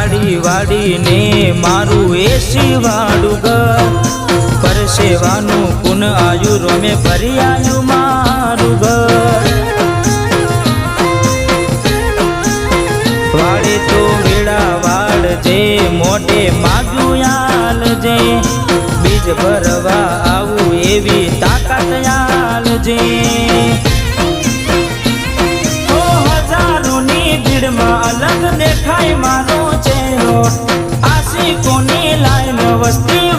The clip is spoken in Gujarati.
વાડી વાડીને મારું એસી વાળું ઘર પરસેવાનું પુન આયુ રોમે ભરી આયુ મારું ઘર વાડે તો વેળા વાળજે મોઢે માગ્યું આલજે બીજ ભરવા આવું એવી તાકાત આલજે અલગ દેખાય મારો ચહેરો આશિકોની લાઈન વસ્તી